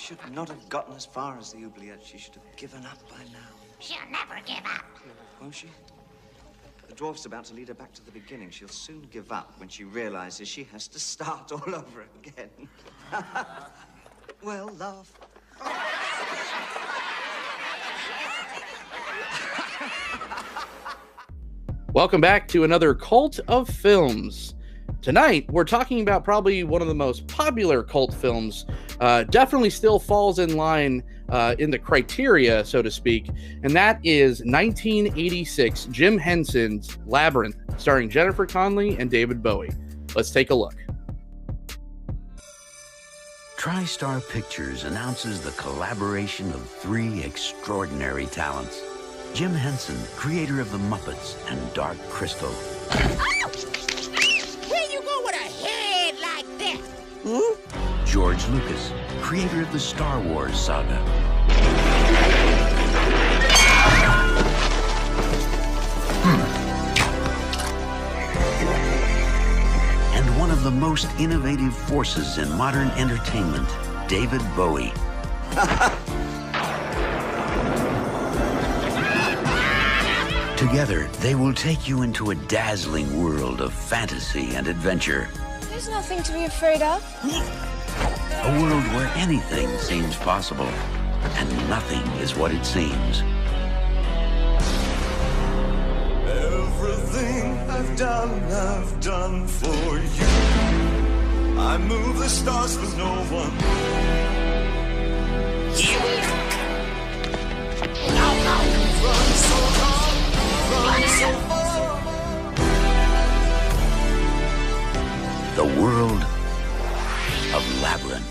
should not have gotten as far as the oubliette. She should have given up by now. She'll never give up. Won't she? The dwarf's about to lead her back to the beginning. She'll soon give up when she realizes she has to start all over again. Well, laugh. Welcome back to another Cult of Films. Tonight, we're talking about probably one of the most popular cult films. Definitely still falls in line in the criteria, so to speak. And that is 1986 Jim Henson's Labyrinth, starring Jennifer Connelly and David Bowie. Let's take a look. TriStar Pictures announces the collaboration of three extraordinary talents. Jim Henson, creator of The Muppets and Dark Crystal. Where you go with a head like that? George Lucas, creator of the Star Wars saga. And one of the most innovative forces in modern entertainment, David Bowie. Together, they will take you into a dazzling world of fantasy and adventure. There's nothing to be afraid of. A world where anything seems possible, and nothing is what it seems. Everything I've done for you. I move the stars for no one. Run so hard, run so far. The world of Labyrinth.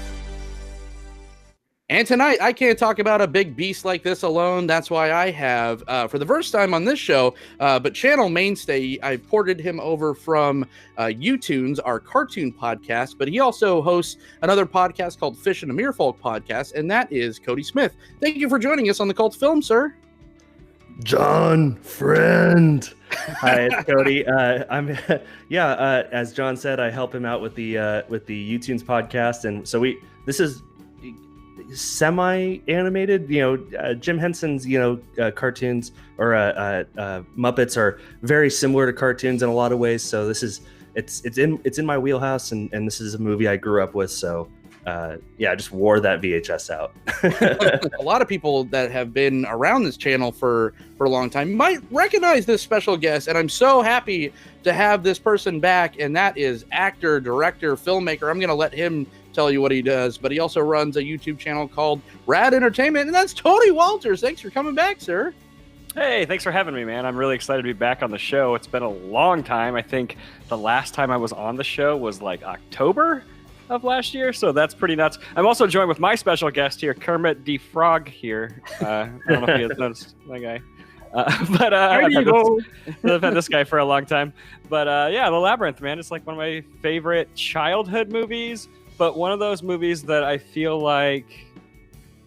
And tonight, I can't talk about a big beast like this alone. That's why I have, for the first time on this show, but channel mainstay, I ported him over from YouToons, our cartoon podcast, but he also hosts another podcast called Fishin A Merfolk Podcast, and that is Kody Smith. Thank you for joining us on the Cult Film, sir. John, friend. Hi, it's Kody. As John said, I help him out with the YouToons podcast, and so this is semi-animated. Jim Henson's cartoons or Muppets are very similar to cartoons in a lot of ways. So it's in my wheelhouse, and this is a movie I grew up with. So I just wore that VHS out. A lot of people that have been around this channel for a long time might recognize this special guest, and I'm so happy to have this person back, and that is actor, director, filmmaker. I'm going to let him tell you what he does, but he also runs a YouTube channel called RAD Entertainment, and that's Tony Walters. Thanks for coming back, sir. Hey, thanks for having me, man. I'm really excited to be back on the show. It's been a long time. I think the last time I was on the show was like October of last year, so that's pretty nuts. I'm also joined with my special guest here, Kermit the Frog here. I don't know if you guys noticed that guy. I've had this guy for a long time. But The Labyrinth, man, it's like one of my favorite childhood movies, but one of those movies that I feel like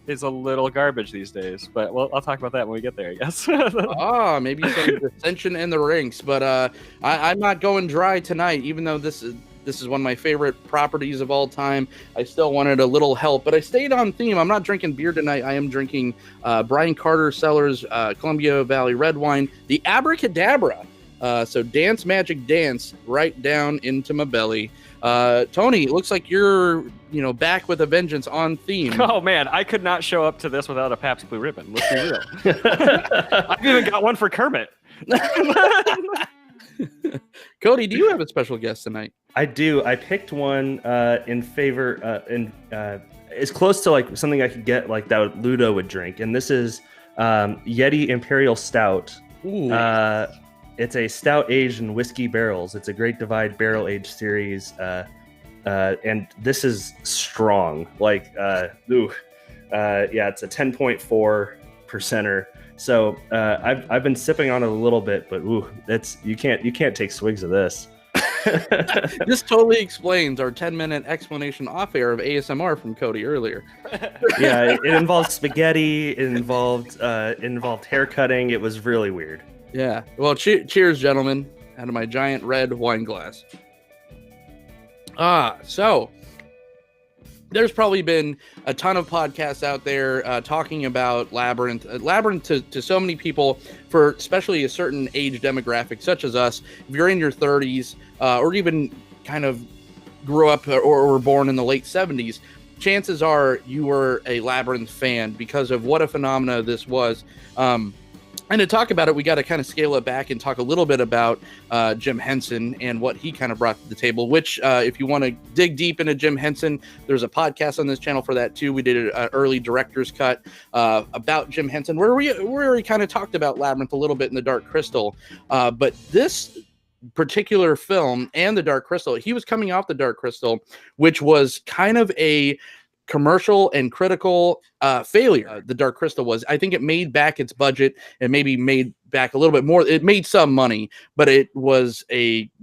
is a little garbage these days. But I'll talk about that when we get there, I guess. Maybe some dissension in the ranks, but I'm not going dry tonight, even though this is one of my favorite properties of all time. I still wanted a little help, but I stayed on theme. I'm not drinking beer tonight. I am drinking Brian Carter Cellars Columbia Valley Red Wine, the Abracadabra. So dance, magic, dance right down into my belly. Tony, it looks like you're back with a vengeance on theme. Oh man, I could not show up to this without a Pabst Blue Ribbon. Let's be real. I've even got one for Kermit. Cody, do you have a special guest tonight? I do. I picked one in favor, it's close to like something I could get like that Ludo would drink, and this is Yeti Imperial Stout. Ooh. It's a stout aged in whiskey barrels. It's a Great Divide barrel aged series, and this is strong. Like, it's a 10.4%er. So I've been sipping on it a little bit, but you can't take swigs of this. This totally explains our 10-minute explanation off air of ASMR from Cody earlier. Yeah, it involved spaghetti. It involved hair cutting. It was really weird. Yeah. Well, cheers, gentlemen, out of my giant red wine glass. So there's probably been a ton of podcasts out there talking about Labyrinth. Labyrinth to so many people, for especially a certain age demographic such as us. If you're in your 30s or even kind of grew up or were born in the late 70s, chances are you were a Labyrinth fan because of what a phenomena this was. And to talk about it, we got to kind of scale it back and talk a little bit about Jim Henson and what he kind of brought to the table, which if you want to dig deep into Jim Henson, there's a podcast on this channel for that too. We did an early director's cut about Jim Henson where we kind of talked about Labyrinth a little bit in The Dark Crystal. But this particular film and The Dark Crystal, he was coming off The Dark Crystal, which was kind of a commercial and critical failure. The Dark Crystal was. I think it made back its budget and maybe made back a little bit more. It made some money, but it was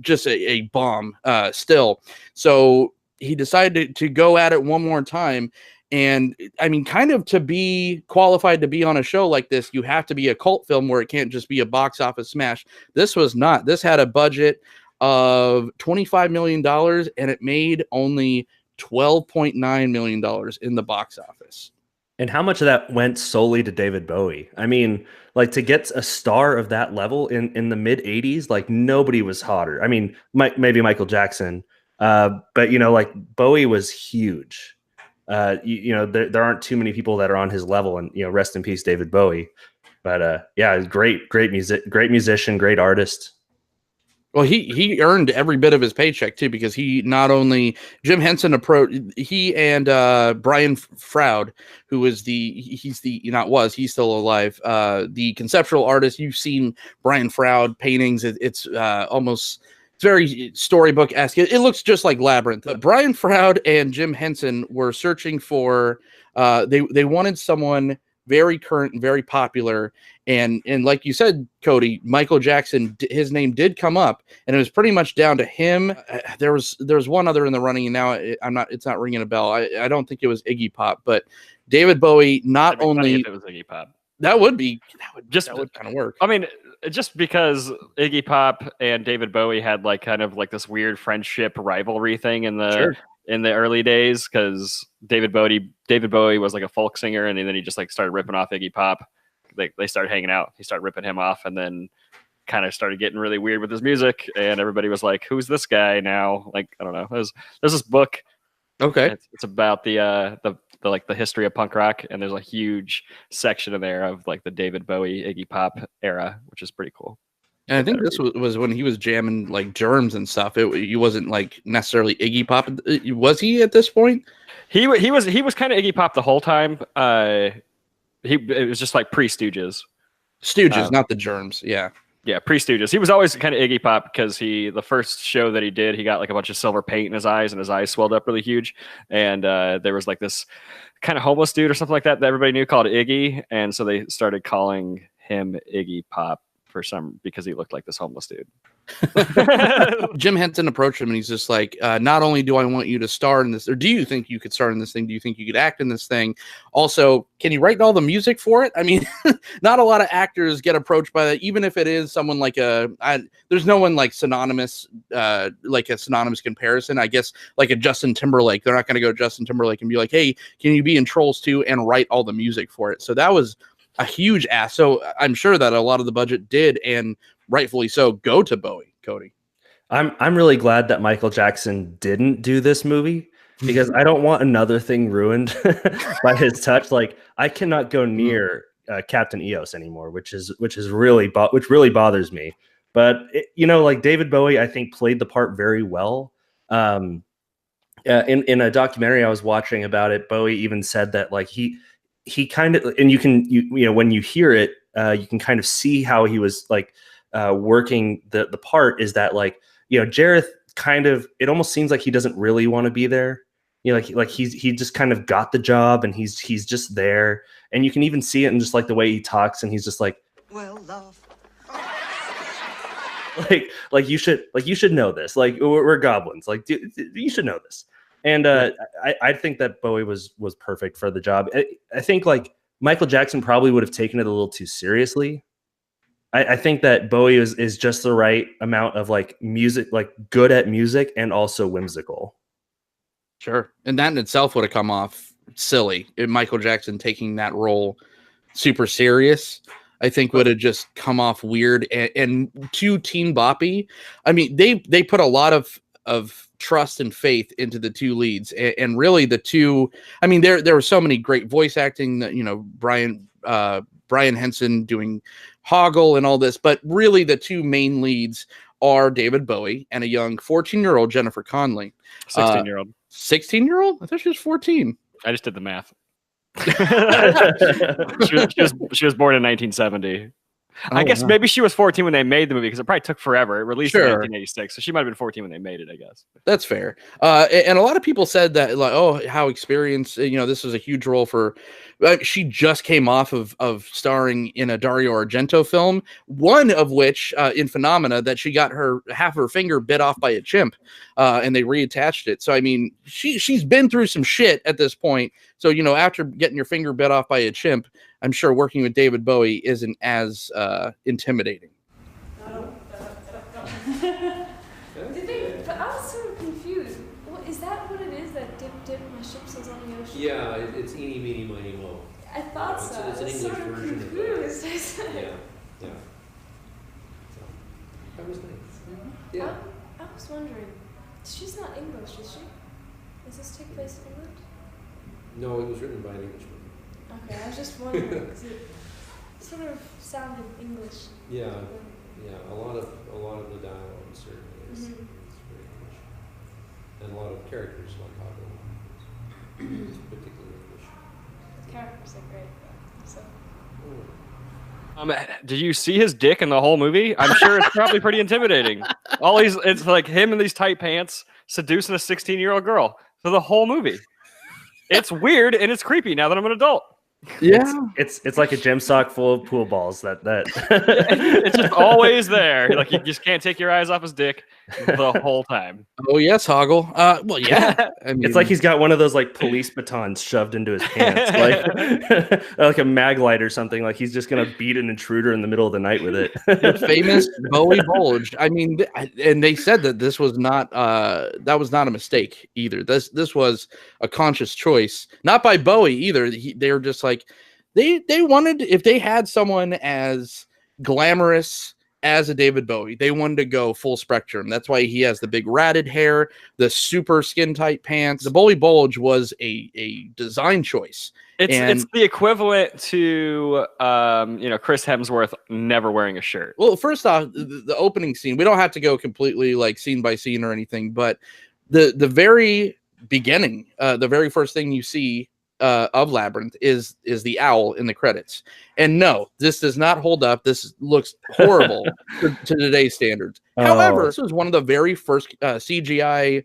just a bomb still. So he decided to go at it one more time. And I mean, kind of to be qualified to be on a show like this, you have to be a cult film where it can't just be a box office smash. This was not. This had a budget of $25 million and it made only $12.9 million in the box office. And how much of that went solely to David Bowie? I mean, like, to get a star of that level in the mid 80s, like, nobody was hotter. I mean, maybe Michael Jackson, but you know, like, Bowie was huge. You know, there aren't too many people that are on his level, and you know, rest in peace, David Bowie. But yeah, great musician, great artist. Well, he earned every bit of his paycheck too, because he not only Jim Henson approached, he and Brian Froud, who is he's still alive, the conceptual artist. You've seen Brian Froud paintings. It's very storybook-esque. It looks just like Labyrinth. But Brian Froud and Jim Henson were searching for they wanted someone very current and very popular, and like you said, Kody, Michael Jackson, his name did come up, and it was pretty much down to him. There was one other in the running, and now it's not ringing a bell. I don't think it was Iggy Pop, but David Bowie. Not only if it was Iggy Pop, that would kind of work. I mean, just because Iggy Pop and David Bowie had like kind of like this weird friendship rivalry thing in the early days, because David Bowie was like a folk singer, and then he just like started ripping off Iggy Pop. They started hanging out. He started ripping him off, and then kind of started getting really weird with his music. And everybody was like, "Who's this guy now?" Like, I don't know. There's this book. Okay, it's about the history of punk rock, and there's a huge section in there of like the David Bowie, Iggy Pop era, which is pretty cool. And I think this was when he was jamming like Germs and stuff. He wasn't like necessarily Iggy Pop. Was he at this point? He was kind of Iggy Pop the whole time. It was just like pre-Stooges. Stooges, not the Germs. Yeah, pre-Stooges. He was always kind of Iggy Pop because the first show that he did, he got like a bunch of silver paint in his eyes, and his eyes swelled up really huge. And there was like this kind of homeless dude or something like that everybody knew called Iggy, and so they started calling him Iggy Pop because he looked like this homeless dude. Jim Henson approached him and he's just like, not only do I want you to star in this, or do you think you could star in this thing? Do you think you could act in this thing? Also, can you write all the music for it? I mean, not a lot of actors get approached by that, even if it is someone like there's no one like synonymous, like a synonymous comparison. I guess like a Justin Timberlake. They're not going to go Justin Timberlake and be like, hey, can you be in Trolls 2 and write all the music for it? So that was a huge ask. So I'm sure that a lot of the budget did, and rightfully so, go to Bowie. Kody, I'm really glad that Michael Jackson didn't do this movie, because I don't want another thing ruined by his touch. Like, I cannot go near Captain EOS anymore, which really bothers me. But like David Bowie, I think played the part very well. In a documentary I was watching about it, Bowie even said that like he kind of, and you when you hear it, you can kind of see how he was like working the part, is that like, Jareth kind of, it almost seems like he doesn't really want to be there. Like he just kind of got the job, and he's just there, and you can even see it in just like the way he talks, and he's just like, well, love. like you should know this. Like, we're goblins. Like, you should know this. And I think that Bowie was perfect for the job. I think like Michael Jackson probably would have taken it a little too seriously. I think that Bowie is just the right amount of like music, like good at music and also whimsical. Sure. And that in itself would have come off silly. If Michael Jackson taking that role super serious, I think would have just come off weird and too teen boppy. I mean, they put a lot of trust and faith into the two leads, and really the two. I mean, there were so many great voice acting. Brian Henson doing Hoggle and all this, but really the two main leads are David Bowie and a young 14-year-old Jennifer Connelly. 16-year-old. 16-year-old? I thought she was 14. I just did the math. she was born in 1970. I guess maybe she was 14 when they made the movie, because it probably took forever. It released in 1986, so she might have been 14 when they made it, I guess. That's fair. And a lot of people said that, like, oh, how experienced, this was a huge role for. She just came off of starring in a Dario Argento film, one of which in Phenomena, that she got half her finger bit off by a chimp, and they reattached it. So I mean, she's been through some shit at this point. So after getting your finger bit off by a chimp, I'm sure working with David Bowie isn't as intimidating. But I was sort of confused. Is that what it is, that dip, my ship sails on the ocean? Yeah, it's eeny, meeny, miny, moe. I thought so. It's an English version of that. Yeah. So, that was nice. Yeah. I was wondering, she's not English, is she? Does this take place in England? No, it was written by an Englishman. Okay, I was just wondering, because it sort of sounded English. Yeah. A lot of the dialogue certainly is very English, and a lot of characters like Hoggle is particularly English. The characters are great, though. So. Did you see his dick in the whole movie? I'm sure it's probably pretty intimidating. It's like him in these tight pants seducing a 16-year-old girl for the whole movie. It's weird and it's creepy now that I'm an adult. Yeah, it's like a gym sock full of pool balls. That it's just always there. Like, you just can't take your eyes off his dick the whole time. Oh yes, Hoggle. Well, yeah. I mean, it's like he's got one of those like police batons shoved into his pants, like a mag light or something. Like he's just gonna beat an intruder in the middle of the night with it. The famous Bowie bulge. I mean, and they said that this was not that was not a mistake either. This was a conscious choice, not by Bowie either. They were just like they wanted, if they had someone as glamorous as a David Bowie, they wanted to go full spectrum. That's why he has the big ratted hair, the super skin tight pants. The Bowie bulge was a design choice. It's the equivalent to Chris Hemsworth never wearing a shirt. Well, first off, the opening scene, we don't have to go completely like scene by scene or anything, but the very beginning, the very first thing you see of Labyrinth is the owl in the credits. And no, this does not hold up. This looks horrible to today's standards. However, this was one of the very first CGI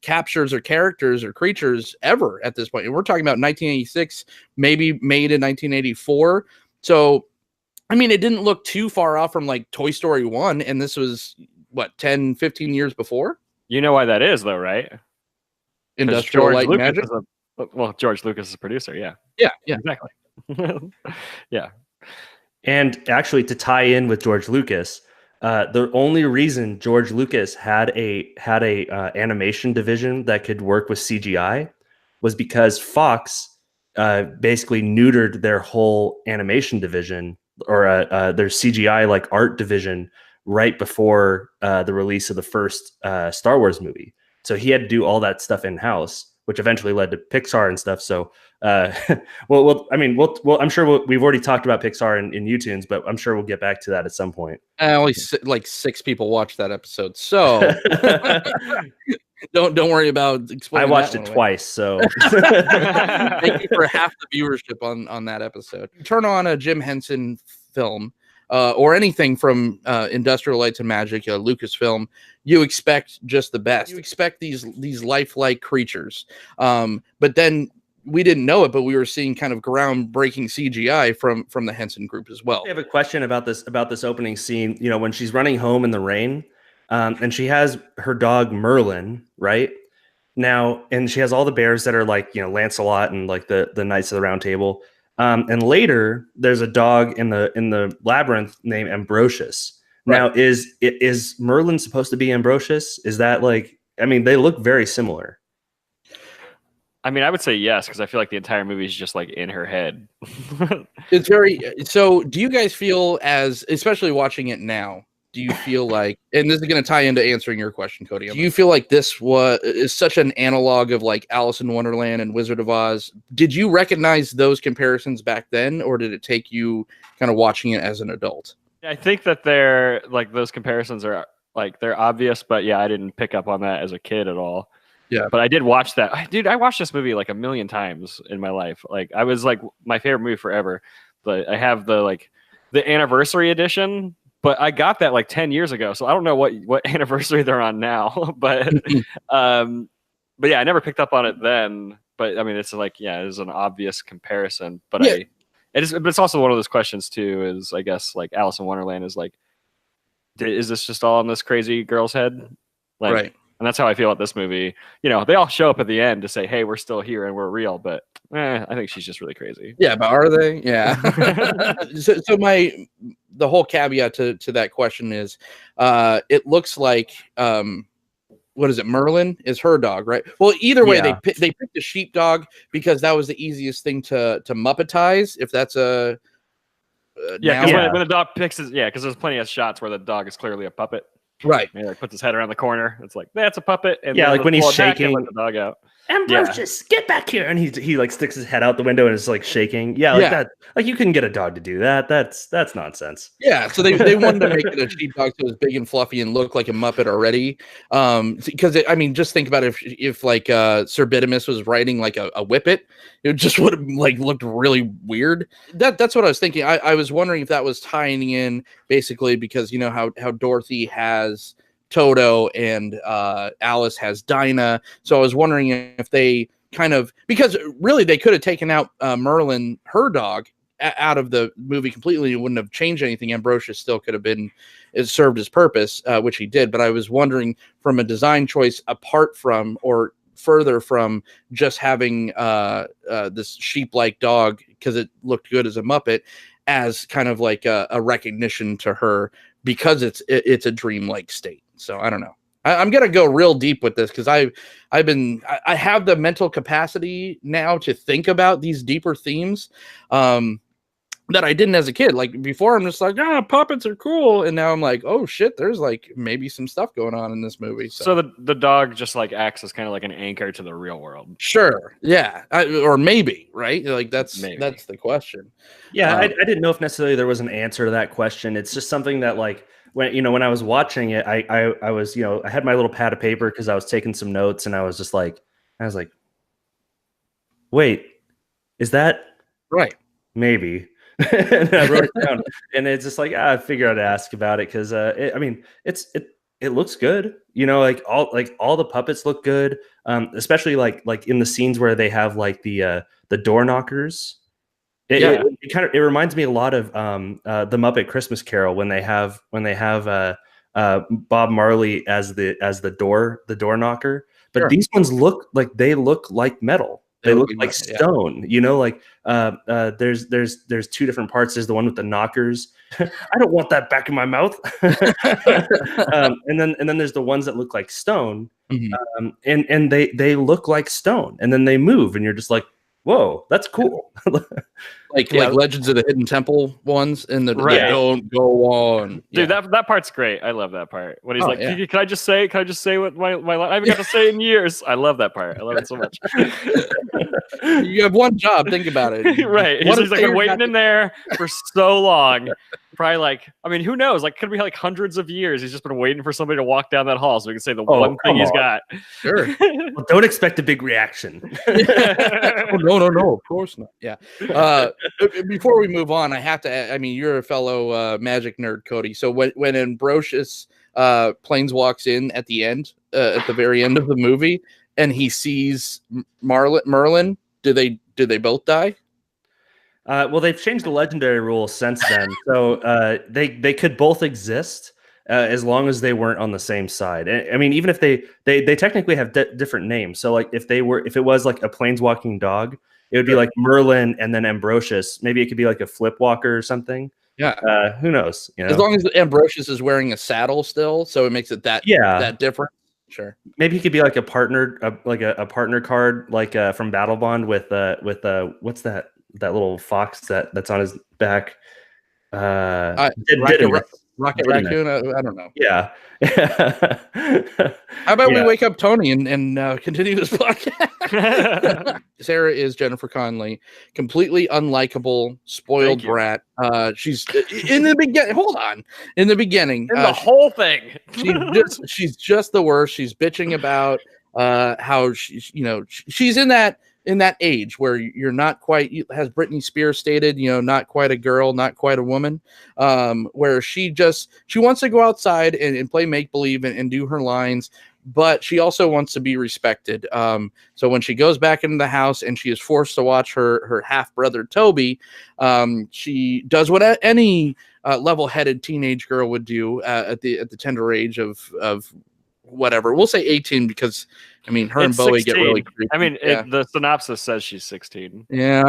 captures or characters or creatures ever at this point. And we're talking about 1986, maybe made in 1984. So, I mean, it didn't look too far off from like Toy Story 1. And this was, 10, 15 years before? You know why that is, though, right? Industrial Light and Magic? Well, George Lucas is a producer, yeah. Yeah, exactly. Yeah. And actually, to tie in with George Lucas, the only reason George Lucas had a animation division that could work with CGI was because Fox basically neutered their whole animation division, or their CGI like art division, right before the release of the first Star Wars movie. So he had to do all that stuff in-house, which eventually led to Pixar and stuff. So, I'm sure we've already talked about Pixar in YouToons, but I'm sure we'll get back to that at some point. Only like 6 people watched that episode, so don't worry about explaining. I watched it twice, so thank you for half the viewership on that episode. Turn on a Jim Henson film, or anything from Industrial Lights and Magic, Lucasfilm, you expect just the best. You expect these lifelike creatures. But then we didn't know it, but we were seeing kind of groundbreaking CGI from the Henson group as well. I have a question about this opening scene. When she's running home in the rain, and she has her dog Merlin, right? Now, and she has all the bears that are like, Lancelot and like the Knights of the Round Table. And later, there's a dog in the Labyrinth named Ambrosius. Right. Now, is Merlin supposed to be Ambrosius? Is that like? I mean, they look very similar. I mean, I would say yes, because I feel like the entire movie is just like in her head. It's very. So, do you guys feel especially watching it now? Do you feel like, and this is going to tie into answering your question, Kody? Do you feel like this is such an analog of like Alice in Wonderland and Wizard of Oz? Did you recognize those comparisons back then, or did it take you kind of watching it as an adult? I think that they're like those comparisons are like they're obvious, but yeah, I didn't pick up on that as a kid at all. Yeah, but I did watch that. I watched this movie like a million times in my life. Like I was like my favorite movie forever. But I have the anniversary edition. But I got that like 10 years ago, so I don't know what anniversary they're on now. But yeah, I never picked up on it then. But I mean, it's like it's an obvious comparison. But yeah. But it's also one of those questions too. Is I guess like Alice in Wonderland is like, is this just all in this crazy girl's head? Like, right. And that's how I feel about this movie. You know, they all show up at the end to say, "Hey, we're still here and we're real." But I think she's just really crazy. Yeah, but are they? Yeah. so the whole caveat to that question is, it looks like what is it? Merlin is her dog, right? Well, either way, they picked a sheepdog because that was the easiest thing to Muppetize. If that's a when the dog picks because there's plenty of shots where the dog is clearly a puppet. Right. He like puts his head around the corner. It's like, that's a puppet. And like when he's shaking, let the dog out. Ambrosius, get back here. And he like sticks his head out the window and is like shaking. That. Like you couldn't get a dog to do that. That's nonsense. Yeah. So they wanted to make it a sheepdog so it was big and fluffy and looked like a Muppet already. Because I mean, just think about if like Sir Bidimus was riding like a whippet, it just would have like looked really weird. That's what I was thinking. I was wondering if that was tying in basically because you know how Dorothy has Toto and Alice has Dinah. So I was wondering if they kind of, because really they could have taken out Merlin, her dog, out of the movie completely. It wouldn't have changed anything. Ambrosius still could have served his purpose, which he did. But I was wondering from a design choice apart from or further from just having this sheep-like dog because it looked good as a Muppet, as kind of like a recognition to her because it's a dreamlike state. So I don't know. I'm gonna go real deep with this because I have the mental capacity now to think about these deeper themes that I didn't as a kid. Like before, I'm just like, puppets are cool, and now I'm like, oh shit, there's like maybe some stuff going on in this movie. So the dog just like acts as kind of like an anchor to the real world. Sure, yeah, or maybe right. Like that's the question. Yeah, I didn't know if necessarily there was an answer to that question. It's just something that like. When I was watching it, I was, I had my little pad of paper because I was taking some notes and I was like, wait, is that right? Maybe. And I wrote it down and it's just like, I figured I'd ask about it because, it looks good. Like all the puppets look good. Especially like in the scenes where they have like the door knockers. It reminds me a lot of the Muppet Christmas Carol when they have Bob Marley as the door knocker. But sure. These ones look like metal. They look like stone. Yeah. There's two different parts. There's the one with the knockers. I don't want that back in my mouth. and then there's the ones that look like stone. Mm-hmm. And they look like stone. And then they move, and you're just like, whoa, that's cool. like Legends of the Hidden Temple ones and the don't go on. Dude, that part's great. I love that part. When he's can I just say what my I haven't got to say in years. I love that part. I love it so much. You have one job. Think about it. Right. He's like been waiting in there for so long. Probably who knows? Like, could be like hundreds of years. He's just been waiting for somebody to walk down that hall so he can say the one thing he's got. Sure. Well, don't expect a big reaction. No, of course not. Yeah. Before we move on, I have to. I mean, you're a fellow magic nerd, Kody. So when Ambrosius Plains walks in at the end, at the very end of the movie, and he sees Merlin, do they both die? Well, they've changed the legendary rule since then, so they could both exist as long as they weren't on the same side. I mean, even if they technically have different names. So, like if it was like a planeswalking dog, it would be like Merlin and then Ambrosius. Maybe it could be like a flipwalker or something. Yeah. Who knows? As long as Ambrosius is wearing a saddle still, so it makes it that different. Sure. Maybe he could be like a partner, a partner card, like from Battle Bond with what's that little fox that's on his back? Rocket Raccoon. I don't know. Yeah. How about we wake up Tony and continue this podcast? Sarah is Jennifer Connelly, completely unlikable, spoiled brat. She's in the beginning. Hold on, in the beginning, the whole thing. she's just the worst. She's bitching about how she's in that age where you're not quite, as Britney Spears stated, not quite a girl, not quite a woman, where she wants to go outside and play make-believe and do her lines, but she also wants to be respected. So when she goes back into the house and she is forced to watch her half-brother Toby, she does what any level-headed teenage girl would do at the tender age of whatever. We'll say 18 because her and Bowie 16. get really creepy. The synopsis says she's 16. Yeah,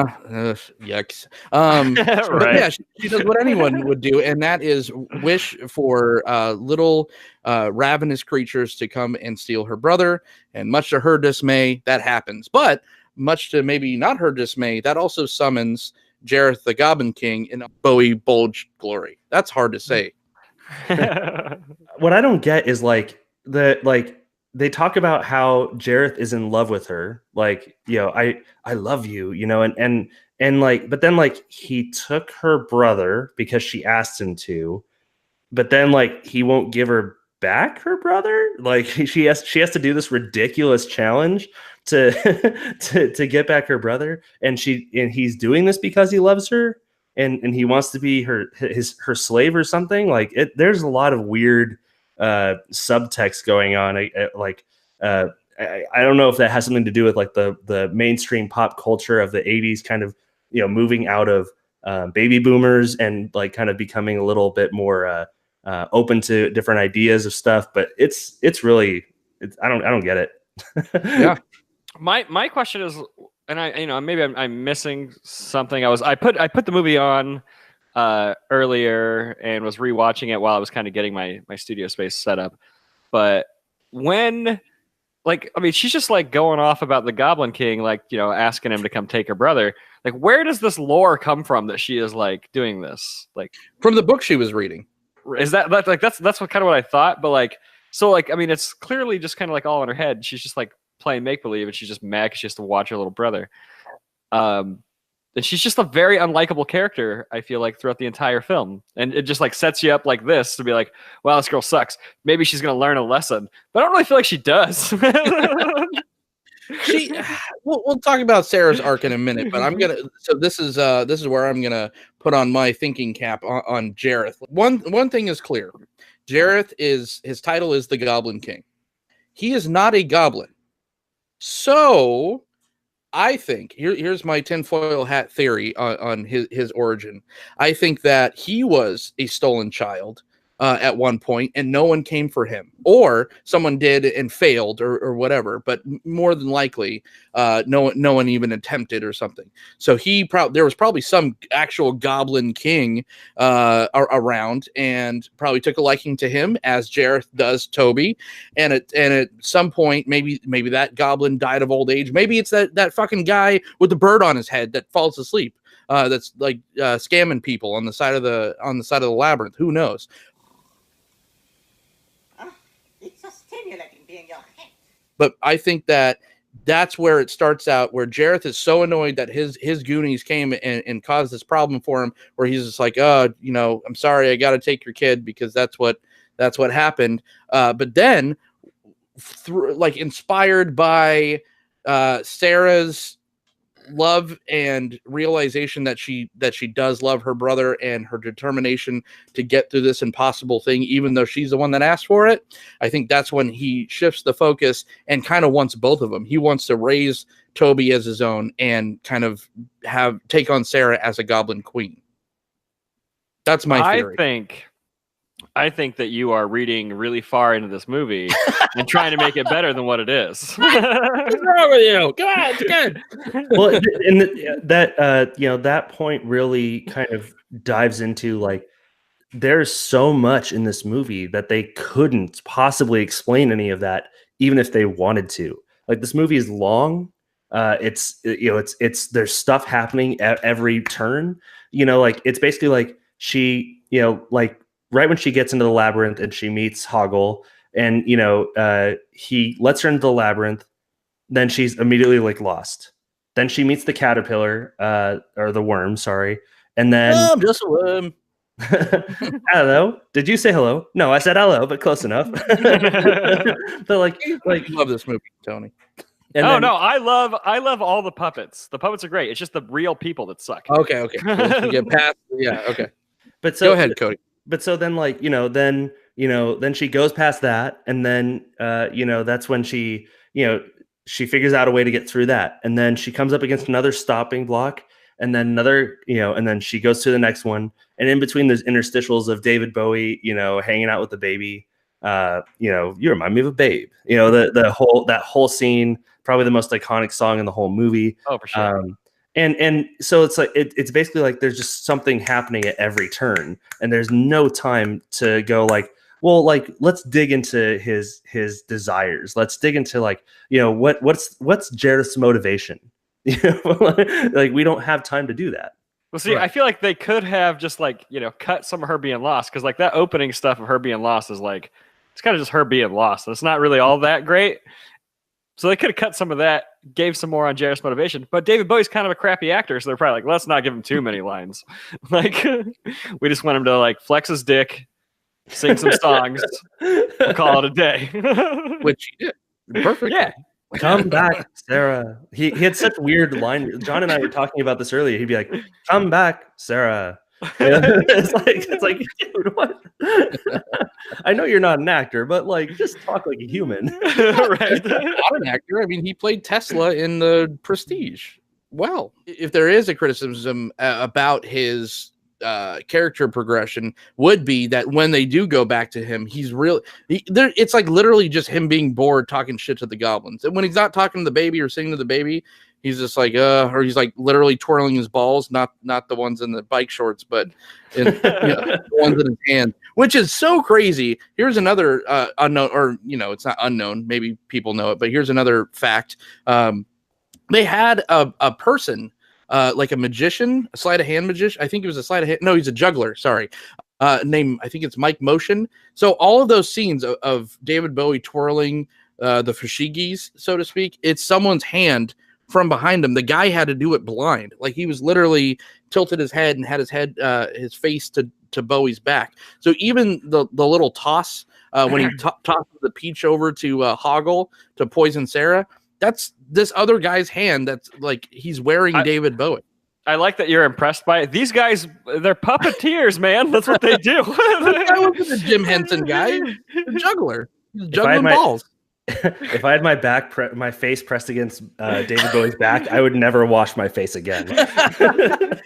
yucks. But yeah, she does what anyone would do, and that is wish for little ravenous creatures to come and steal her brother. And much to her dismay, that happens. But much to maybe not her dismay, that also summons Jareth the Goblin King in Bowie Bulge glory. That's hard to say. What I don't get is they talk about how Jareth is in love with her, I love you, and but then he took her brother because she asked him to, but then he won't give her back her brother. She has to do this ridiculous challenge to get back her brother, and he's doing this because he loves her and he wants to be her slave or something. There's a lot of weird subtext going on. I don't know if that has something to do with the mainstream pop culture of the 80s kind of moving out of baby boomers and kind of becoming a little bit more open to different ideas of stuff, but it's really I don't get it. Yeah. My question is, and maybe I'm missing something. I put the movie on earlier and was rewatching it while I was kind of getting my studio space set up. But when, she's just going off about the Goblin King, asking him to come take her brother. Where does this lore come from that she is doing this? From the book she was reading. Is that's what kind of what I thought. But it's clearly just kind of all in her head. She's just playing make believe, and she's just mad because she has to watch her little brother. And she's just a very unlikable character, I feel throughout the entire film. And it just sets you up like this to be well, this girl sucks. Maybe she's going to learn a lesson. But I don't really feel like she does. We'll talk about Sarah's arc in a minute, but this is where I'm going to put on my thinking cap on Jareth. One thing is clear. Jareth his title is the Goblin King. He is not a goblin. So I think here's my tinfoil hat theory on his origin. I think that he was a stolen child at one point, and no one came for him, or someone did and failed, or whatever. But more than likely, no one even attempted or something. So there was probably some actual Goblin King around, and probably took a liking to him, as Jareth does Toby. And at some point, maybe that goblin died of old age. Maybe it's that fucking guy with the bird on his head that falls asleep. That's scamming people on the side of the labyrinth. Who knows? It's so stimulating being your head. But I think that's where it starts out, where Jareth is so annoyed that his Goonies came and caused this problem for him, where he's just I'm sorry, I got to take your kid because that's what happened. But then, inspired by Sarah's love and realization that she does love her brother, and her determination to get through this impossible thing, even though she's the one that asked for it, I think that's when he shifts the focus and kind of wants both of them. He wants to raise Toby as his own and kind of take on Sarah as a Goblin Queen. That's my theory. I think that you are reading really far into this movie and trying to make it better than what it is. What's wrong with you? Come on, it's good. Well, and that point really kind of dives into there's so much in this movie that they couldn't possibly explain any of that even if they wanted to. Like, this movie is long. It's there's stuff happening at every turn. Like, it's basically like she, like right when she gets into the labyrinth and she meets Hoggle, and he lets her into the labyrinth, then she's immediately like lost. Then she meets the caterpillar, or the worm, sorry, and then I'm just a worm. Hello. Did you say hello? No, I said hello, but close enough. But like love this movie, Tony. And no, I love all the puppets. The puppets are great. It's just the real people that suck. Okay. So get past, okay. But so go ahead, Cody. But so then, like, then she goes past that, and then that's when she she figures out a way to get through that, and then she comes up against another stopping block, and then another, and then she goes to the next one, and in between there's interstitials of David Bowie, hanging out with the baby. You remind me of a babe. That whole scene, probably the most iconic song in the whole movie. Oh, for sure. And so it's like it's basically like there's just something happening at every turn, and there's no time to go like, well, like, let's dig into his desires. Let's dig into like, what's Jareth's motivation. Like, we don't have time to do that. Well, see, right. I feel like they could have just like, cut some of her being lost, because like that opening stuff of her being lost is like, it's kind of just her being lost. It's not really all that great. So they could have cut some of that, gave some more on Jareth's motivation. But David Bowie's kind of a crappy actor, so they're probably like, let's not give him too many lines. Like, we just want him to like flex his dick, sing some songs, and call it a day. Which he did. Perfect. Yeah. Come back, Sarah. He had such weird line. John and I were talking about this earlier. He'd be like, "Come back, Sarah." It's like, dude, what? I know you're not an actor, but like, just talk like a human. Right? Not an actor. I mean, he played Tesla in The Prestige. Well, if there is a criticism about his character progression, would be that when they do go back to him, he's really it's like literally just him being bored talking shit to the goblins. And when he's not talking to the baby or singing to the baby, he's just like or he's like literally twirling his balls, not the ones in the bike shorts, but the ones in his hand, which is so crazy. Here's another unknown, or it's not unknown, maybe people know it, but here's another fact. They had a person, like a magician, a sleight of hand magician. I think it was a sleight of hand. No, he's a juggler. Sorry. Name, I think it's Mike Motion. So all of those scenes of David Bowie twirling the fushigis, so to speak, it's someone's hand from behind him. The guy had to do it blind. Like, he was literally tilted his head and had his face to Bowie's back. So even the little toss when he tosses the peach over to Hoggle to poison Sarah, that's this other guy's hand. That's like, he's wearing David Bowie. I like that you're impressed by it. These guys, they're puppeteers, man. That's what they do. I wasn't a Jim Henson guy. A juggler. He's juggling balls. If I had my face pressed against David Bowie's back, I would never wash my face again.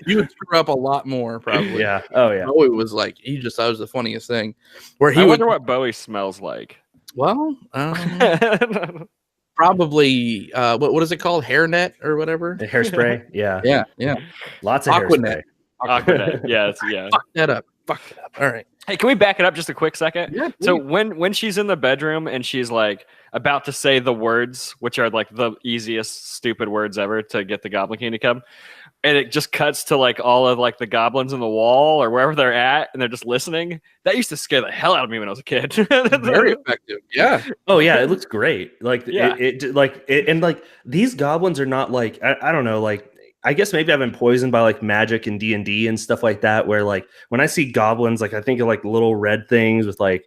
You would screw up a lot more, probably. Yeah. Oh yeah. Bowie was like, that was the funniest thing. I wonder what Bowie smells like. Well, probably what is it called? Hairnet or whatever? The hairspray. Yeah. Yeah. Lots of hairspray. Aquanet. Yeah. Fuck that up. All right. Hey, can we back it up just a quick second? Yeah. So when she's in the bedroom and she's like about to say the words, which are like the easiest stupid words ever to get the Goblin King to come, and it just cuts to like all of like the goblins in the wall or wherever they're at, and they're just listening. That used to scare the hell out of me when I was a kid. Very effective. Yeah. Oh yeah, it looks great. Like, yeah. And like, these goblins are not like, I don't know, like, I guess maybe I've been poisoned by like magic and D&D and stuff like that, where like when I see goblins, like I think of like little red things with like,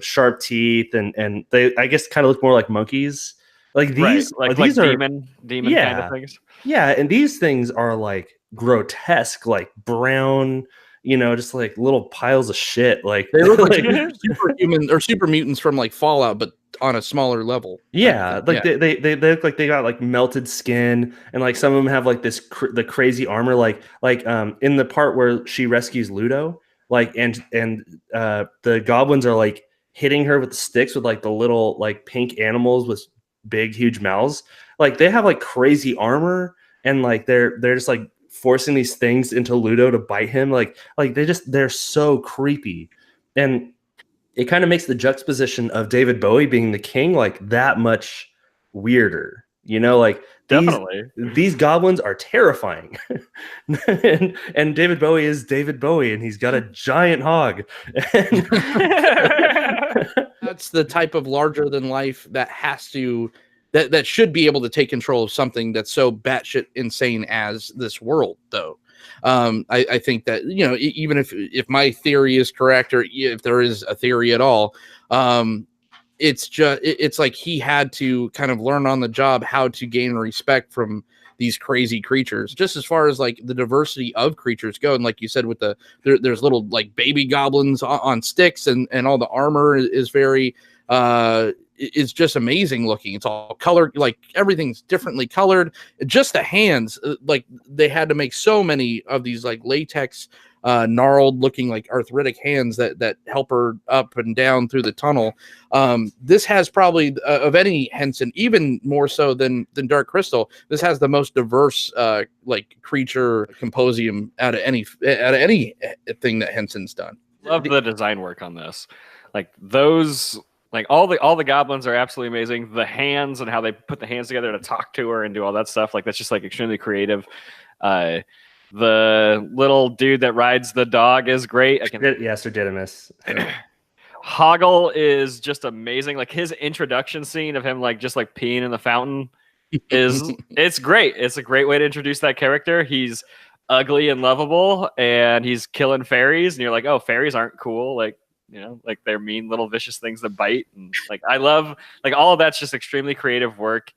sharp teeth, and they, I guess, kind of look more like monkeys. Like these, right. these are demon kind of things. Yeah, and these things are like grotesque, like brown, just like little piles of shit. Like, they look like superhuman or super mutants from like Fallout, but on a smaller level. Yeah, like they look like they got like melted skin, and like some of them have like this the crazy armor, like in the part where she rescues Ludo, like and the goblins are like hitting her with the sticks with like the little like pink animals with big huge mouths. Like, they have like crazy armor, and like they're just like forcing these things into Ludo to bite him. Like they're so creepy. And it kind of makes the juxtaposition of David Bowie being the king like that much weirder. You know, like these goblins are terrifying. and David Bowie is David Bowie, and he's got a giant hog. That's the type of larger than life that has to that should be able to take control of something that's so batshit insane as this world, though. I think that, you know, even if my theory is correct, or if there is a theory at all, it's like he had to kind of learn on the job how to gain respect from these crazy creatures, just as far as like the diversity of creatures go. And like you said, with there's little like baby goblins on sticks, and all the armor is very it's just amazing looking. It's all colored, like everything's differently colored. Just the hands, like they had to make so many of these like latex gnarled looking like arthritic hands that help her up and down through the tunnel. This has probably of any Henson, even more so than Dark Crystal, this has the most diverse like creature composium out of anything that Henson's done. Love the design work on this. Like those, like all the goblins are absolutely amazing. The hands and how they put the hands together to talk to her and do all that stuff, like that's just like extremely creative. The little dude that rides the dog is great. Sir Didymus. Hoggle is just amazing. Like his introduction scene of him like just like peeing in the fountain it's great. It's a great way to introduce that character. He's ugly and lovable, and he's killing fairies, and you're like, oh, fairies aren't cool. Like, you know, like they're mean little vicious things that bite. And like I love like all of that's just extremely creative work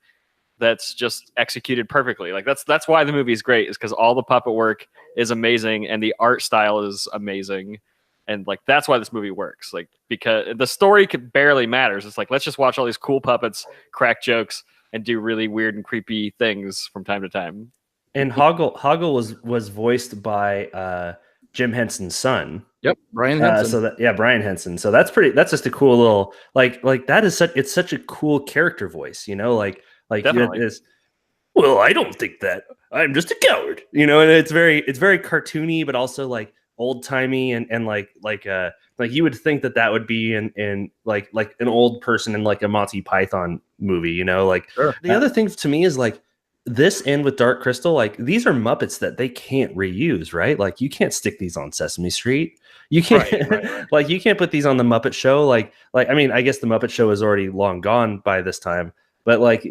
that's just executed perfectly. Like that's why the movie is great, is because all the puppet work is amazing and the art style is amazing. And like that's why this movie works. Like because the story barely matters. It's like, let's just watch all these cool puppets crack jokes and do really weird and creepy things from time to time. And Hoggle was voiced by Jim Henson's son. Yep, Brian Henson. Brian Henson. So that's just a cool little like that is such a cool character voice, you know, like well, I don't think that. I'm just a coward, you know. And it's very cartoony, but also like old timey and like you would think that would be in like an old person in like a Monty Python movie, you know. Like sure. The other thing to me is like this, and with Dark Crystal, like these are Muppets that they can't reuse, right? Like you can't stick these on Sesame Street. You can't right. Like you can't put these on the Muppet Show. Like I mean, I guess the Muppet Show is already long gone by this time. But like,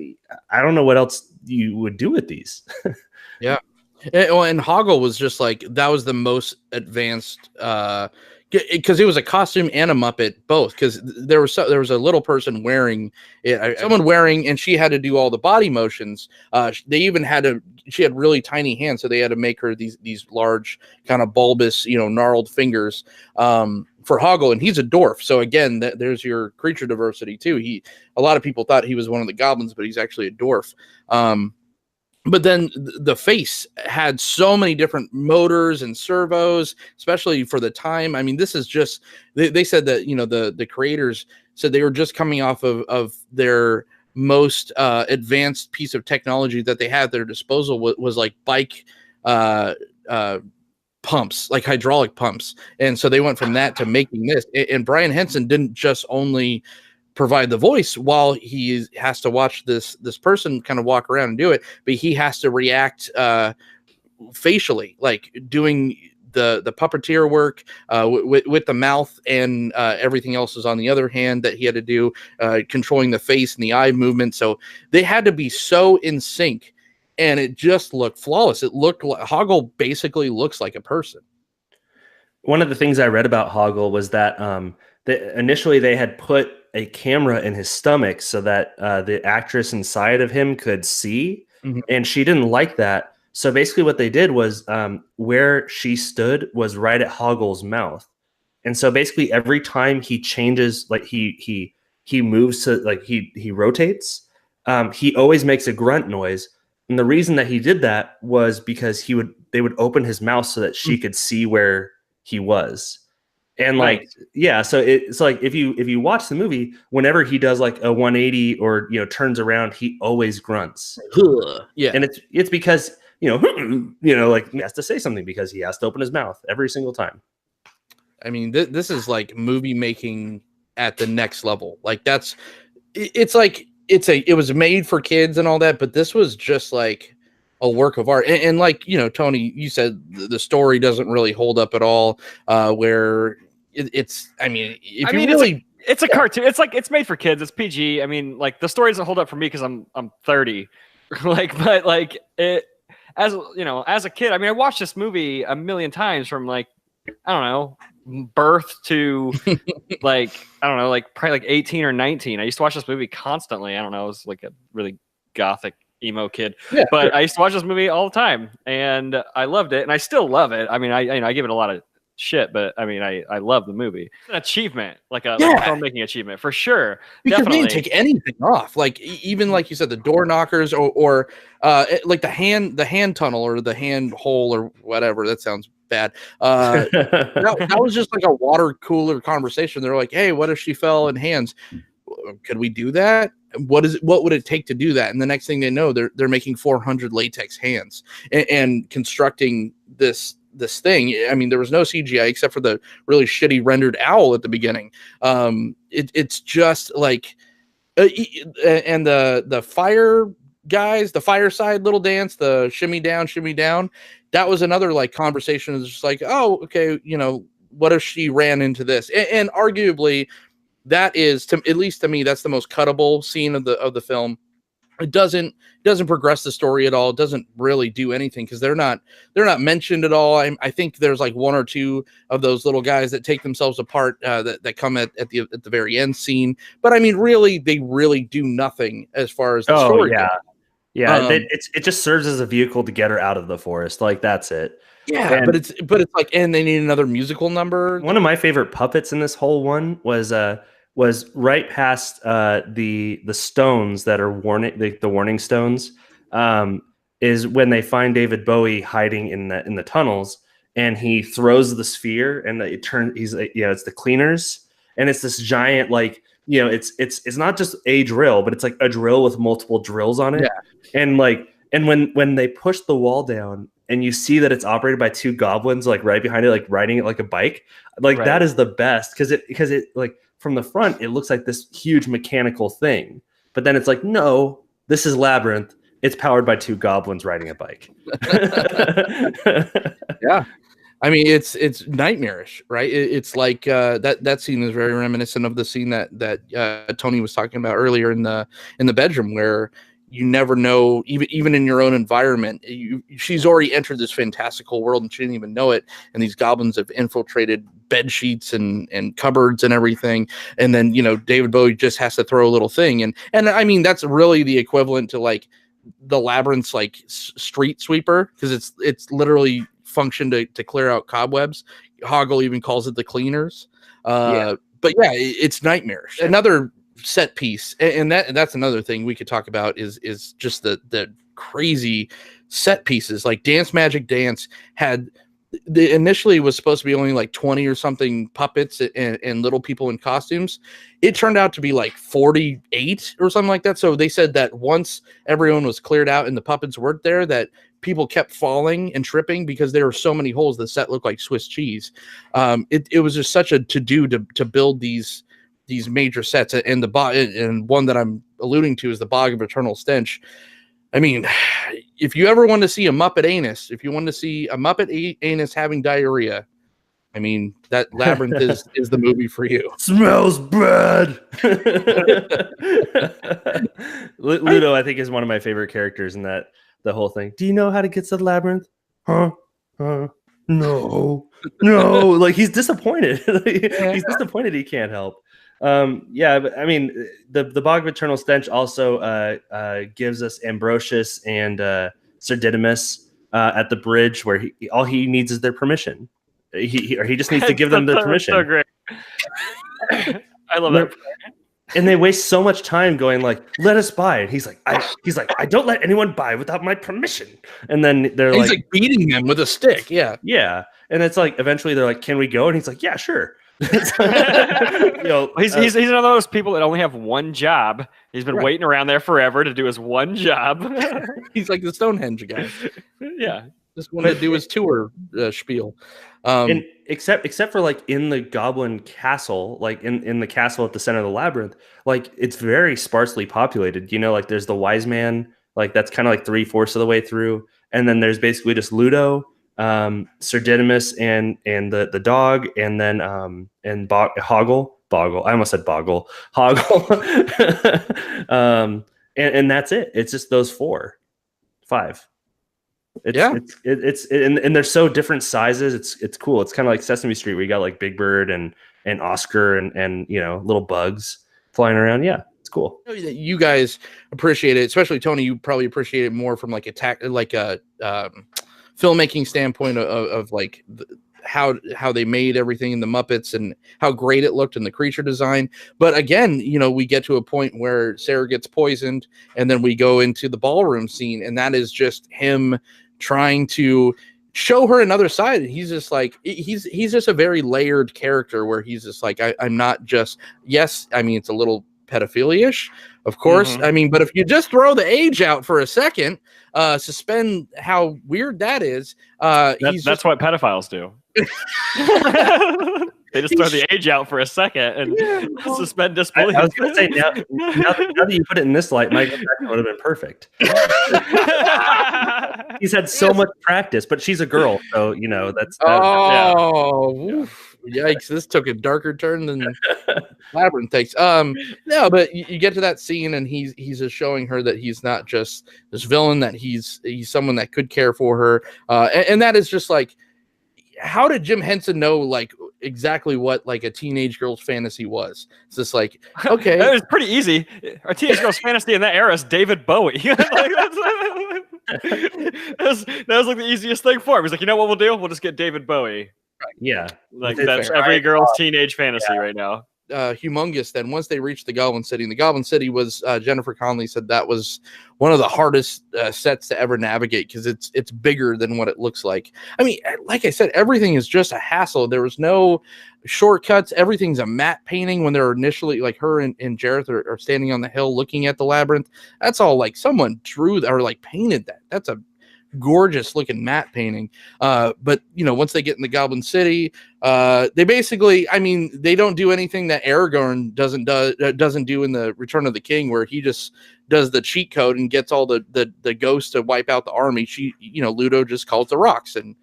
I don't know what else you would do with these. Yeah. And Hoggle was just like, that was the most advanced, because it was a costume and a Muppet both. Because there was a little person wearing it, and she had to do all the body motions. They even she had really tiny hands, so they had to make her these large kind of bulbous, you know, gnarled fingers. For Hoggle, and he's a dwarf, so again, there's your creature diversity too. A lot of people thought he was one of the goblins, but he's actually a dwarf. But then the face had so many different motors and servos, especially for the time. I mean, this is just they said that, you know, the creators said they were just coming off of their most advanced piece of technology that they had at their disposal was like bike pumps, like hydraulic pumps. And so they went from that to making this. And Brian Henson didn't just only provide the voice while he has to watch this person kind of walk around and do it, but he has to react facially, like doing the puppeteer work with the mouth, and everything else is on the other hand that he had to do, controlling the face and the eye movement. So they had to be so in sync. And it just looked flawless. It looked like Hoggle basically looks like a person. One of the things I read about Hoggle was that initially they had put a camera in his stomach so that the actress inside of him could see, and she didn't like that. So basically what they did was where she stood was right at Hoggle's mouth. And so basically every time he changes, like he moves to, like he rotates, he always makes a grunt noise. And the reason that he did that was because they would open his mouth so that she could see where he was. And like, right. Yeah, so it's like if you watch the movie, whenever he does like a 180 or, you know, turns around, he always grunts. Yeah. And it's because, you know, like he has to say something because he has to open his mouth every single time. I mean, this is like movie making at the next level. Like it was made for kids and all that, but this was just like a work of art. And like, you know, Tony, you said the story doesn't really hold up at all. Where it's it's a cartoon. It's like, it's made for kids. It's PG. I mean, like, the story doesn't hold up for me because I'm 30. Like, but like, it, as you know, as a kid, I mean, I watched this movie a million times from like, I don't know, birth to like, I don't know, like probably like 18 or 19. I used to watch this movie constantly. I don't know, I was like a really gothic emo kid, but I used to watch this movie all the time, and I loved it, and I still love it. I mean, I give it a lot of shit, but I mean, I love the movie. It's an achievement, like a filmmaking achievement for sure. Because Definitely. they didn't take anything off. Like even like you said, the door knockers or like the hand tunnel or the hand hole or whatever. That sounds bad. That was just like a water cooler conversation. They're like, hey, what if she fell in hands? Could we do that? What would it take to do that? And the next thing they know, they're making 400 latex hands and constructing this thing. I mean, there was no CGI except for the really shitty rendered owl at the beginning. It's just like, and the fire guys, the fireside little dance, the shimmy down. That was another like conversation. It's just like, oh, okay, you know, what if she ran into this? And arguably, that is, at least to me, that's the most cuttable scene of the film. It doesn't progress the story at all. It doesn't really do anything because they're not mentioned at all. I think there's like one or two of those little guys that take themselves apart that come at the very end scene. But I mean, really, they really do nothing as far as the story goes. Yeah, it just serves as a vehicle to get her out of the forest. Like, that's it. Yeah, but it's like, and they need another musical number. One of my favorite puppets in this whole one was right past the stones that are warning, the warning stones, is when they find David Bowie hiding in the tunnels, and he throws the sphere, and it turns. It's the cleaners, and it's this giant, like, you know, it's not just a drill, but it's like a drill with multiple drills on it. Yeah. And like, and when they push the wall down and you see that it's operated by two goblins, like right behind it, like riding it like a bike, like that is the best. Cause it like from the front, it looks like this huge mechanical thing, but then it's like, no, this is Labyrinth. It's powered by two goblins riding a bike. Yeah. I mean, it's nightmarish, right? It's like that scene is very reminiscent of the scene that Tony was talking about earlier in the bedroom, where you never know, even in your own environment, she's already entered this fantastical world and she didn't even know it. And these goblins have infiltrated bed sheets and cupboards and everything. And then, you know, David Bowie just has to throw a little thing. And I mean, that's really the equivalent to like the Labyrinth's like street sweeper, because it's literally function to clear out cobwebs. Hoggle even calls it the cleaners. But yeah, it's nightmarish. Another set piece, and that's another thing we could talk about is just the crazy set pieces. Like Dance Magic Dance had initially was supposed to be only like 20 or something puppets and little people in costumes. It turned out to be like 48 or something like that. So they said that once everyone was cleared out and the puppets weren't there, that people kept falling and tripping because there were so many holes. The set looked like Swiss cheese. It was just such a to-do to build these major sets. And and one that I'm alluding to is the Bog of Eternal Stench. I mean, if you ever want to see a Muppet anus, if you want to see a Muppet anus having diarrhea, I mean, that Labyrinth is the movie for you. Smells bad. Ludo, I think, is one of my favorite characters in the whole thing. Do you know how to get to the Labyrinth? Huh? No. Like, he's disappointed. He's disappointed he can't help. But I mean, the Bog of Eternal Stench also gives us Ambrosius and Sir Didymus at the bridge, where all he needs is their permission. He just needs to give them the permission. So great. I love that. And they waste so much time going like, "Let us by," and he's like, "I don't let anyone by without my permission." And then he's like beating them with a stick. Yeah. And it's like eventually they're like, "Can we go?" And he's like, "Yeah, sure." He's one of those people that only have one job. He's been waiting around there forever to do his one job. He's like the Stonehenge guy. Yeah, just wanted to do his tour spiel. And except for like in the Goblin Castle, like in the castle at the center of the labyrinth, like it's very sparsely populated. You know, like there's the wise man, like that's kind of like 3/4 of the way through, and then there's basically just Ludo, Sir Didymus, and the dog, and then Hoggle. I almost said Boggle. Hoggle. And that's it. It's just those 5. It's and they're so different sizes. It's cool. It's kind of like Sesame Street, where you got like Big Bird and Oscar and you know, little bugs flying around. Yeah, it's cool. You guys appreciate it, especially Tony. You probably appreciate it more from like a filmmaking standpoint of like how they made everything in the Muppets and how great it looked in the creature design. But again, you know, we get to a point where Sarah gets poisoned, and then we go into the ballroom scene, and that is just him trying to show her another side. He's just like, he's just a very layered character, where he's just like, I'm not just, yes, I mean, it's a little pedophilia-ish, of course. I mean, but if you just throw the age out for a second, suspend how weird that is. That's what pedophiles do. They just throw the age out for a second and suspend disbelief. I was going to say, now that you put it in this light, Michael Jackson would have been perfect. He's had so much practice, but she's a girl, so you know that's. Yikes! This took a darker turn than Labyrinth takes. No, but you get to that scene, and he's just showing her that he's not just this villain; that he's someone that could care for her, and that is just like, how did Jim Henson know like exactly what like a teenage girl's fantasy was? It's just like, okay, it was pretty easy. Our teenage girl's fantasy in that era is David Bowie. That was like the easiest thing for him. He's like, you know what we'll do? We'll just get David Bowie. Yeah, like that's every girl's teenage fantasy right now. Humongous. Then once they reached the Goblin City, and the Goblin City was Jennifer Connelly said that was one of the hardest sets to ever navigate, because it's bigger than what it looks like. I mean, like I said, everything is just a hassle. There was no shortcuts. Everything's a matte painting. When they're initially like her and Jareth are standing on the hill looking at the labyrinth, that's all like someone drew that or like painted that. That's a gorgeous looking matte painting. But you know, once they get in the Goblin City, they basically, I mean, they don't do anything that Aragorn doesn't do in the Return of the King, where he just does the cheat code and gets all the ghosts to wipe out the army. Ludo just calls the rocks and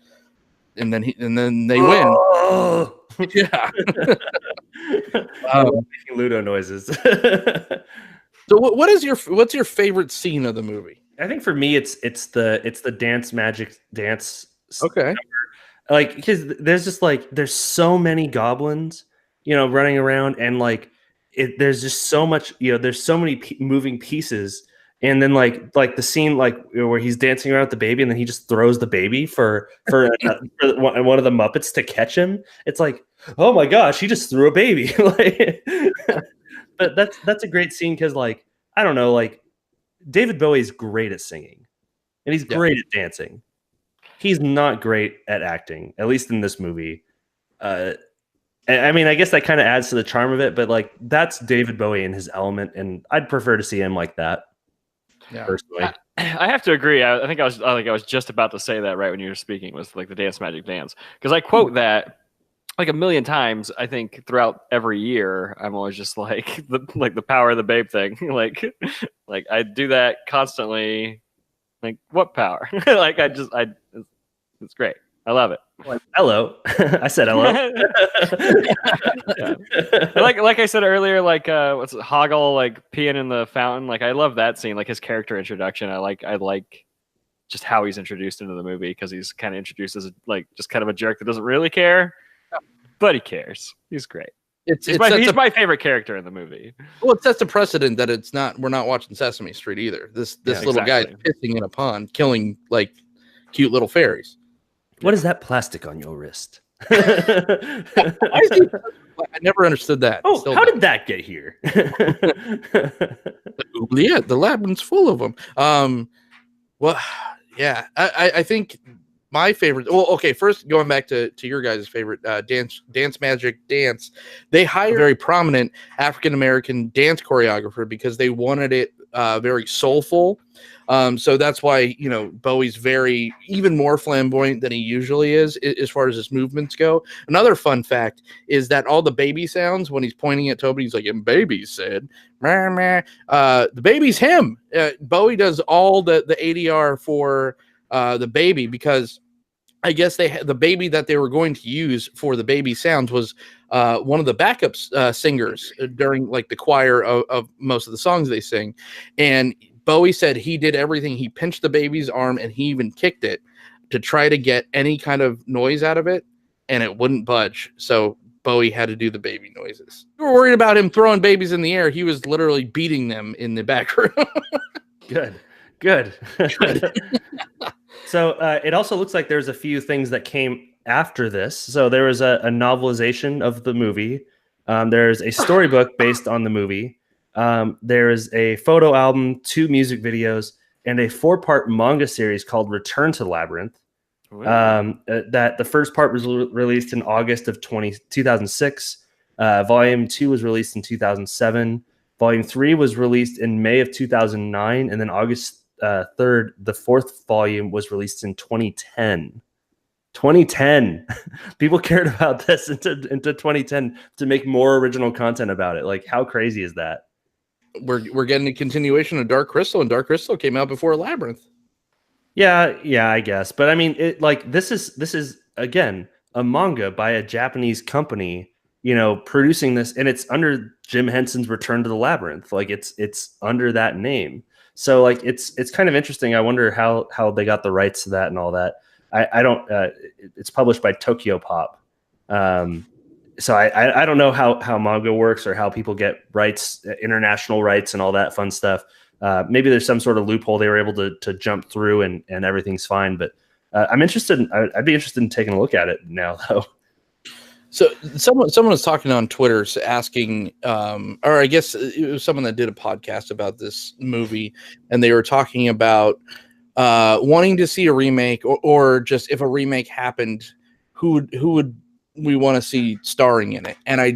then they win. Yeah. Making Ludo noises. So what's your favorite scene of the movie? I think for me, it's the dance magic dance. Okay. Number. Like, because there's so many goblins, you know, running around, and like there's just so much, you know, there's so many moving pieces, and then like the scene like where he's dancing around with the baby, and then he just throws the baby for one of the Muppets to catch him. It's like, oh my gosh, he just threw a baby. Like, but that's a great scene, because like, I don't know, like, David Bowie's great at singing, and he's great at dancing. He's not great at acting, at least in this movie. I mean, I guess that kind of adds to the charm of it, but like, that's David Bowie in his element, and I'd prefer to see him like that. Yeah. Personally, I have to agree. I think I was just about to say that right when you were speaking, was like the dance magic dance, because I quote that like a million times. I think throughout every year, I'm always just like the power of the babe thing. like I do that constantly. Like, what power? Like, it's great. I love it. Like, hello. I said hello. Yeah. Like I said earlier, like what's it, Hoggle like peeing in the fountain. Like, I love that scene. Like his character introduction. I like just how he's introduced into the movie, because he's kind of introduced as like just kind of a jerk that doesn't really care, but he cares. He's great. He's my favorite character in the movie. Well, it sets a precedent that we're not watching Sesame Street either. This little guy's pissing in a pond, killing like cute little fairies. What is that plastic on your wrist? I never understood that. Oh, how did that get here? Yeah, the labyrinth's full of them. Well, yeah, I think my favorite. Well, okay, first going back to your guys' favorite Dance Magic Dance, they hired a very prominent African American dance choreographer because they wanted it very soulful. So that's why, you know, Bowie's even more flamboyant than he usually is as far as his movements go. Another fun fact is that all the baby sounds when he's pointing at Toby, he's like, and baby said, meh, meh. The baby's him. Bowie does all the ADR for the baby because I guess the baby that they were going to use for the baby sounds was one of the backup singers during like the choir of most of the songs they sing. And Bowie said he did everything. He pinched the baby's arm and he even kicked it to try to get any kind of noise out of it, and it wouldn't budge. So Bowie had to do the baby noises. We were worried about him throwing babies in the air. He was literally beating them in the back room. Good. So it also looks like there's a few things that came after this. So there was a novelization of the movie. There's a storybook based on the movie. There is a photo album, 2 music videos, and a 4-part manga series called Return to Labyrinth. That the first part was released in August of 2006. Volume 2 was released in 2007. Volume 3 was released in May of 2009, and then August 3rd, the 4th volume was released in 2010. 2010. People cared about this into 2010 to make more original content about it. Like, how crazy is that? We're getting a continuation of Dark Crystal, and Dark Crystal came out before Labyrinth. Yeah, I guess. But I mean, this is again a manga by a Japanese company, you know, producing this, and it's under Jim Henson's Return to the Labyrinth. Like it's under that name. So like it's kind of interesting. I wonder how they got the rights to that and all that. I don't. It's published by Tokyo Pop. So I don't know how manga works or how people get rights, international rights, and all that fun stuff. Maybe there's some sort of loophole they were able to jump through and everything's fine. But I'm interested. I'd be interested in taking a look at it now, though. So someone was talking on Twitter asking, or I guess it was someone that did a podcast about this movie, and they were talking about wanting to see a remake, or just if a remake happened, who would we want to see starring in it? And I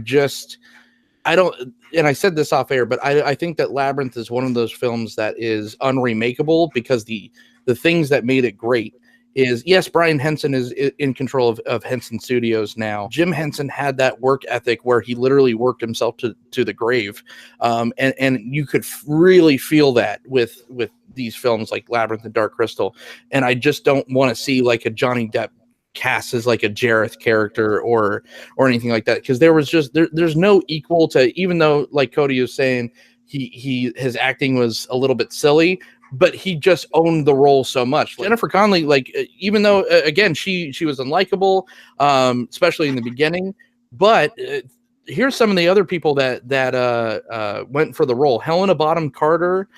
don't, and I said this off air, but I think that Labyrinth is one of those films that is unremakeable because the things that made it great is, yes, Brian Henson is in control of Henson Studios now. Jim Henson had that work ethic where he literally worked himself to the grave. And you could really feel that with these films like Labyrinth and Dark Crystal. And I just don't want to see like a Johnny Depp cast as like a Jareth character or anything like that. Because there was just, there's no equal to, even though like Kody was saying, his acting was a little bit silly, but he just owned the role so much. Jennifer Connelly, like, even though again she was unlikable, especially in the beginning, but here's some of the other people that went for the role: Helena Bonham Carter,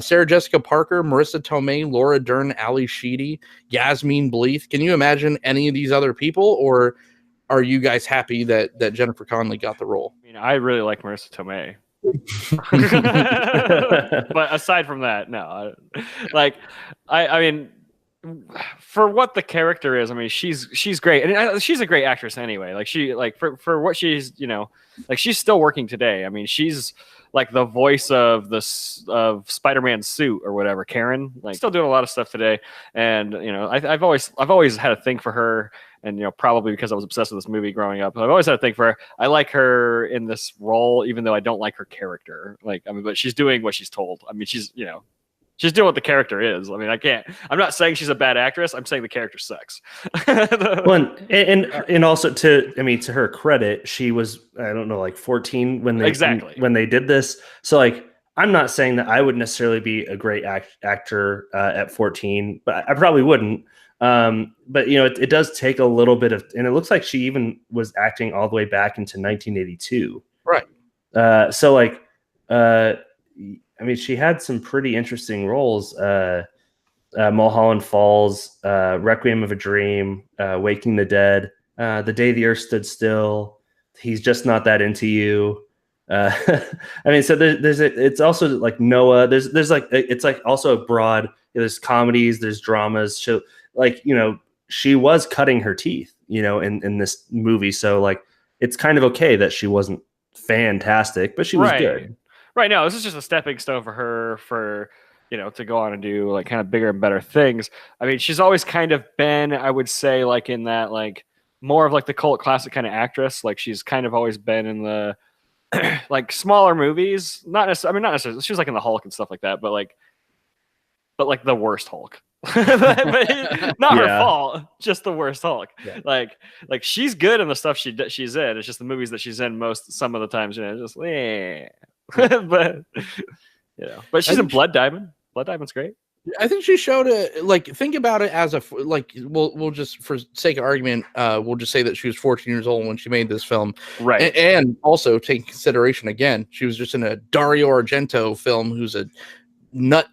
Sarah Jessica Parker, Marissa Tomei, Laura Dern, Ali Sheedy, Yasmine Bleeth. Can you imagine any of these other people, or are you guys happy that Jennifer Connelly got the role? I mean, I really like Marissa Tomei. But aside from that, no. I mean, for what the character is, I mean, she's great, and she's a great actress anyway. Like for what she's, you know, like she's still working today. I mean, she's like the voice of Spider-Man's suit or whatever, Karen. Like, still doing a lot of stuff today, and you know, I've always had a thing for her. And, you know, probably because I was obsessed with this movie growing up, I've always had a thing for her. I like her in this role, even though I don't like her character. Like, I mean, but she's doing what she's told. I mean, she's doing what the character is. I mean, I'm not saying she's a bad actress. I'm saying the character sucks. Well, and also to her credit, she was, I don't know, like 14 when they did this. So like, I'm not saying that I would necessarily be a great actor at 14, but I probably wouldn't. But you know, it does take a little bit of, and it looks like she even was acting all the way back into 1982. Right. So like, I mean, she had some pretty interesting roles. Mulholland Falls, Requiem of a Dream, Waking the Dead, The Day the Earth Stood Still, He's Just Not That Into You. I mean, so it's also like Noah. There's like, it's like also broad. There's comedies, there's dramas. So like, you know, she was cutting her teeth, in this movie. So like, it's kind of okay that she wasn't fantastic, but she was good. Right. No, this is just a stepping stone for her to go on and do like kind of bigger and better things. I mean, she's always kind of been, I would say, like in that, like more of like the cult classic kind of actress. Like she's kind of always been in the like smaller movies. Not necessarily. She was like in the Hulk and stuff like that, but like the worst Hulk. but not her fault, just the worst Hulk. Yeah. Like she's good in the stuff she's in. It's just the movies that she's in some of the times, just but she's in Blood Diamond. Blood Diamond's great. I think she showed think about it as we'll just, for sake of argument, we'll just say that she was 14 years old when she made this film. Right. And also take consideration, again, she was just in a Dario Argento film, who's a nut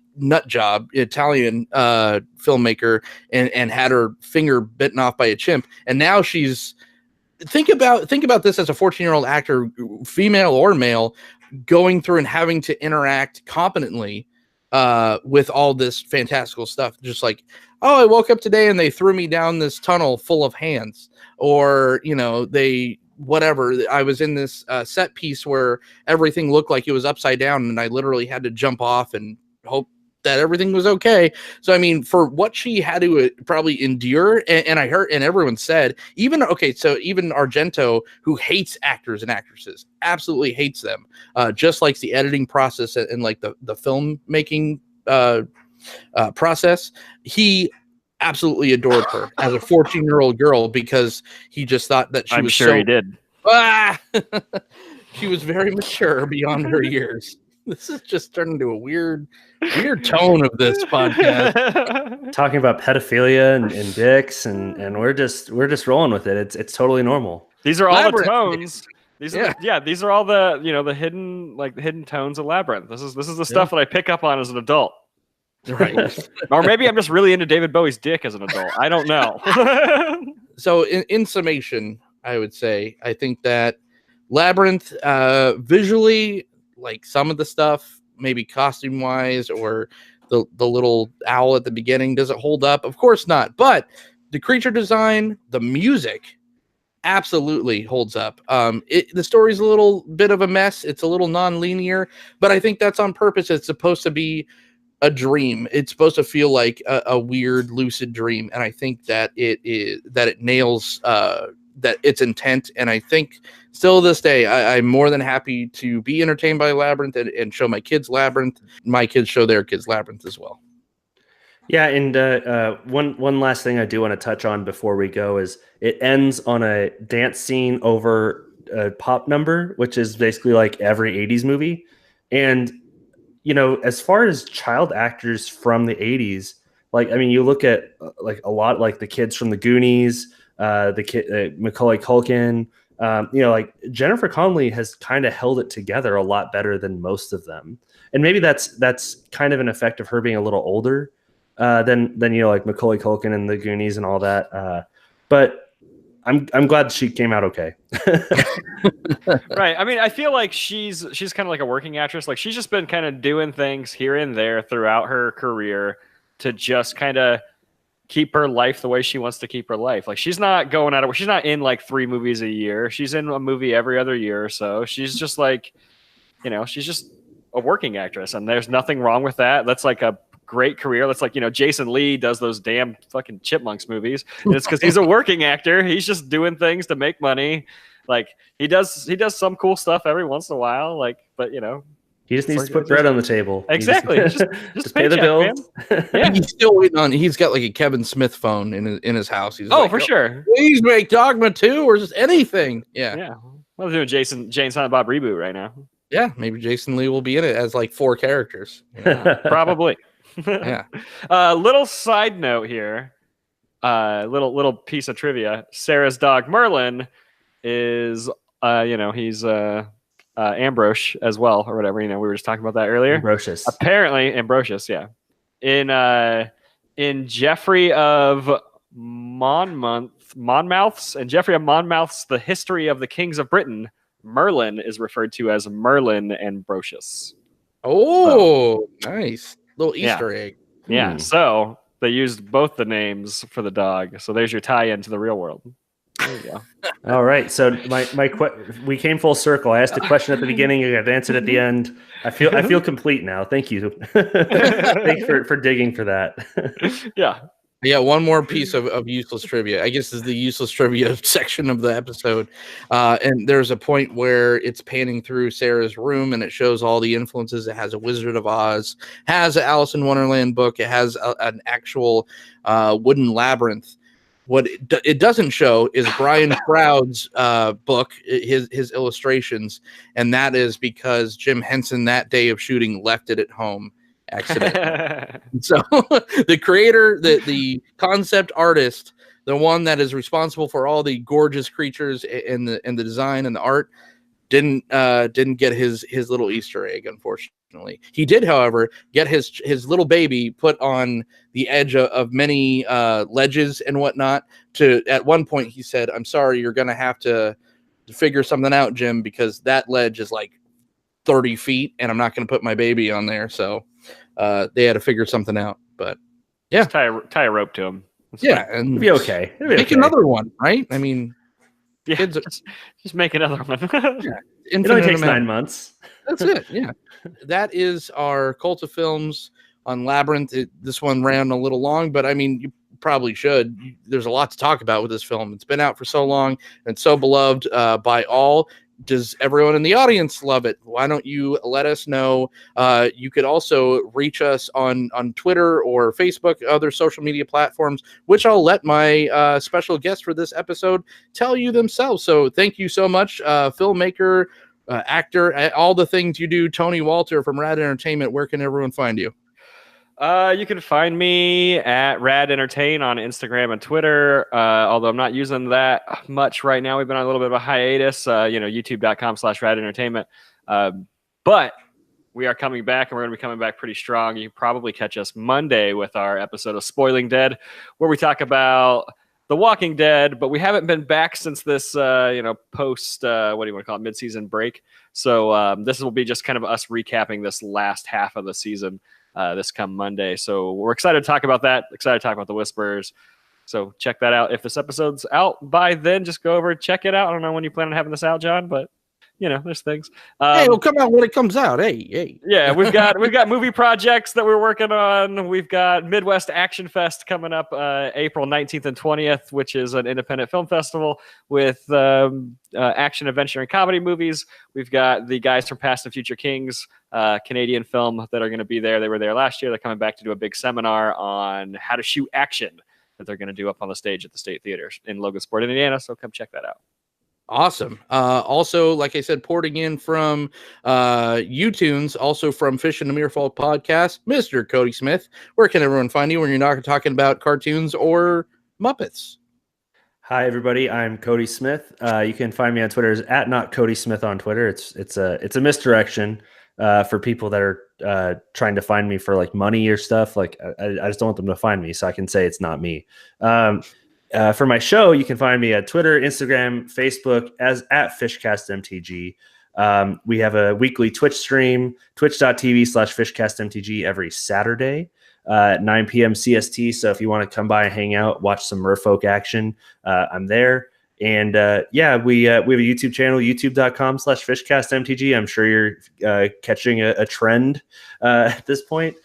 job, Italian filmmaker, and had her finger bitten off by a chimp. And now she's, think about this as a 14-year-old actor, female or male, going through and having to interact competently with all this fantastical stuff. Just like, oh, I woke up today and they threw me down this tunnel full of hands, or I was in this set piece where everything looked like it was upside down and I literally had to jump off and hope that everything was okay. So I mean, for what she had to probably endure, and I heard, and everyone said, even Argento, who hates actors and actresses, absolutely hates them, just likes the editing process and like the filmmaking process. He absolutely adored her as a 14-year-old girl because he just thought that she was sure he did. She was very mature beyond her years. This is just turned into a weird tone of this podcast. Talking about pedophilia and dicks, and we're just rolling with it. It's totally normal. These are all Labyrinth. The tones. These are all the the hidden tones of Labyrinth. This is the stuff that I pick up on as an adult. Right. Or maybe I'm just really into David Bowie's dick as an adult. I don't know. So in summation, I would say I think that Labyrinth visually, like some of the stuff, maybe costume wise, or the little owl at the beginning, does it hold up? Of course not. But the creature design, the music, absolutely holds up. The story's a little bit of a mess. It's a little non-linear, but I think that's on purpose. It's supposed to be a dream. It's supposed to feel like a weird, lucid dream, and I think that it nails that its intent. And I think still to this day, I'm more than happy to be entertained by Labyrinth and show my kids Labyrinth. My kids show their kids Labyrinth as well. Yeah, and one last thing I do want to touch on before we go is it ends on a dance scene over a pop number, which is basically like every 80s movie. And, as far as child actors from the 80s, like, I mean, you look at like a lot, like the kids from the Goonies, the kid, Macaulay Culkin, like Jennifer Connelly has kind of held it together a lot better than most of them. And maybe that's kind of an effect of her being a little older than like Macaulay Culkin and the Goonies and all that. But I'm glad she came out okay. Right. I mean, I feel like she's kind of like a working actress. Like she's just been kind of doing things here and there throughout her career to just kind of keep her life the way she wants to keep her life. Like she's not going out of, she's not in like 3 movies a year. She's in a movie every other year or so. She's just like, she's just a working actress, and there's nothing wrong with that. That's like a great career. That's like, Jason Lee does those damn fucking Chipmunks movies, and it's because he's a working actor. He's just doing things to make money. Like he does some cool stuff every once in a while. Like, but he just needs to put bread on the table. Exactly. Just pay the bills. Yeah. He's still waiting on. He's got like a Kevin Smith phone in his house. He's like, for sure. Please make Dogma 2 or just anything. Yeah. Yeah. I'm doing Jane Silent Bob reboot right now. Yeah. Maybe Jason Lee will be in it as like 4 characters. Yeah, probably. Yeah. Little side note here. Little piece of trivia. Sarah's dog Merlin is he's Ambrose as well, or whatever. We were just talking about that earlier. Ambrosius. Apparently Ambrosius, yeah. In Geoffrey of Monmouth's The History of the Kings of Britain, Merlin is referred to as Merlin Ambrosius. Oh, nice. Little Easter egg. Yeah. So They used both the names for the dog. So there's your tie-in to the real world. There you go. All right. So we came full circle. I asked a question at the beginning. You got answered at the end. I feel complete now. Thank you. Thanks for digging for that. Yeah. Yeah, one more piece of useless trivia. I guess is the useless trivia section of the episode. And there's a point where it's panning through Sarah's room and it shows all the influences. It has a Wizard of Oz, has an Alice in Wonderland book. It has an actual wooden labyrinth. What it doesn't show is Brian Froud's book, his illustrations. And that is because Jim Henson that day of shooting left it at home. Accident. So the creator, the concept artist, the one that is responsible for all the gorgeous creatures and the design and the art, didn't get his little Easter egg, unfortunately. He did, however, get his little baby put on the edge of many ledges and whatnot. At one point he said, "I'm sorry, you're gonna have to figure something out, Jim, because that ledge is like 30 feet and I'm not gonna put my baby on there." So they had to figure something out, but yeah, just tie a rope to him. That's yeah, fine. and It'll be okay. Make another one, right? I mean, Yeah, kids, just make another one. yeah, It only takes 9 months. That's it. Yeah, that is our Cult of Films on Labyrinth. This one ran a little long, but I mean, you probably should. There's a lot to talk about with this film. It's been out for so long and so beloved by all. Does everyone in the audience love it? Why don't you let us know? You could also reach us on Twitter or Facebook, other social media platforms, which I'll let my special guest for this episode tell you themselves. So thank you so much, filmmaker, actor, all the things you do, Tony Walter from RAD Entertainment. Where can everyone find you? You can find me at RADEntertain on Instagram and Twitter, although I'm not using that much right now. We've been on a little bit of a hiatus, youtube.com/RADEntertainment. But we are coming back, and we're going to be coming back pretty strong. You can probably catch us Monday with our episode of Spoiling Dead, where we talk about The Walking Dead, but we haven't been back since this, post, what do you want to call it, mid-season break. So this will be just kind of us recapping this last half of the season. This come Monday. So we're excited to talk about that. Excited to talk about The Whisperers. So check that out. If this episode's out by then, just go over and check it out. I don't know when you plan on having this out, John, but there's things. Hey, it'll come out when it comes out. Hey. Yeah, we've got movie projects that we're working on. We've got Midwest Action Fest coming up April 19th and 20th, which is an independent film festival with action, adventure, and comedy movies. We've got the guys from Past and Future Kings, Canadian film, that are going to be there. They were there last year. They're coming back to do a big seminar on how to shoot action that they're going to do up on the stage at the State Theater in Logansport, Indiana. So come check that out. Awesome. Also, like I said, porting in from YouToons, also from Fishin A Merfolk Podcast, Mr. Kody Smith. Where can everyone find you when you're not talking about cartoons or Muppets? Hi, everybody. I'm Kody Smith. You can find me on Twitter at not Kody Smith on Twitter. It's a misdirection for people that are trying to find me for like money or stuff. Like I just don't want them to find me, so I can say it's not me. For my show, you can find me at Twitter, Instagram, Facebook as at FishcastMTG. We have a weekly Twitch stream, twitch.tv/FishcastMTG every Saturday at 9 p.m. CST. So if you want to come by and hang out, watch some Merfolk action, I'm there. And we have a YouTube channel, youtube.com/FishcastMTG. I'm sure you're catching a trend at this point.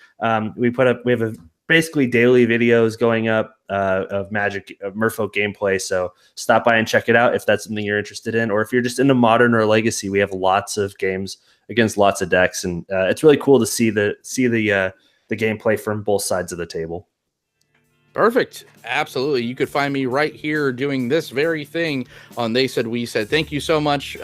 We have basically daily videos going up of Merfolk gameplay. So stop by and check it out if that's something you're interested in, or if you're just into modern or legacy. We have lots of games against lots of decks, and it's really cool to see the gameplay from both sides of the table. Perfect. Absolutely. You could find me right here doing this very thing on They Said We Said. Thank you so much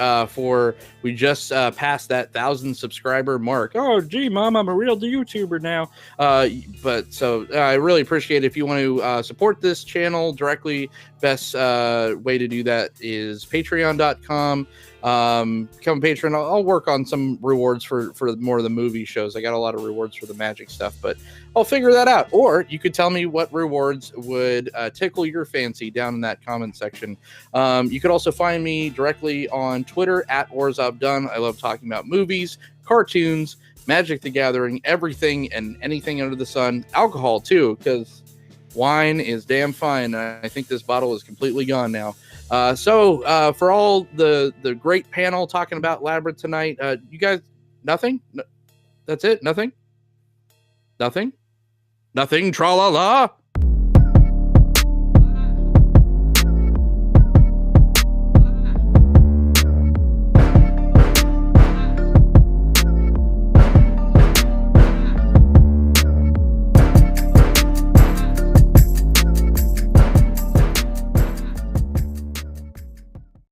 we just passed that 1,000 subscriber mark. Oh, gee, Mom, I'm a real YouTuber now. But I really appreciate it. If you want to support this channel directly, best way to do that is patreon.com. Become a patron. I'll work on some rewards for more of the movie shows. I got a lot of rewards for the magic stuff, but I'll figure that out. Or you could tell me what rewards would tickle your fancy down in that comment section. You could also find me directly on Twitter at OrzobDone. I love talking about movies, cartoons, Magic the Gathering, everything and anything under the sun. Alcohol too, because wine is damn fine. I think this bottle is completely gone now. So for all the great panel talking about Labyrinth tonight, you guys, nothing? No, that's it? Nothing? Nothing? Nothing? Tra-la-la?